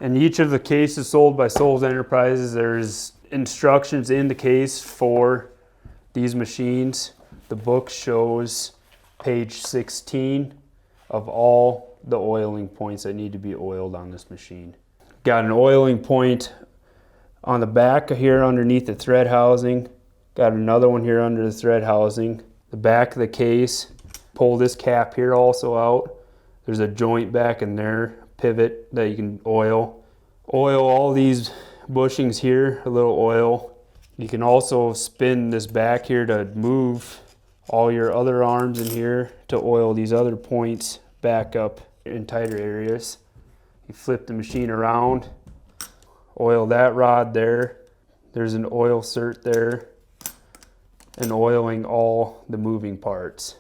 In each of the cases sold by Souls Enterprises, there's instructions in the case for these machines. The book shows page 16 of all the oiling points that need to be oiled on this machine. Got an oiling point on the back here underneath the thread housing. Got another one here under the thread housing. The back of the case, pull this cap here also out. There's a joint back in there, pivot that you can oil. Oil all these bushings here, a little oil. You can also spin this back here to move all your other arms in here to oil these other points back up in tighter areas. You flip the machine around, oil that rod there. There's an oil cert there, and oiling all the moving parts.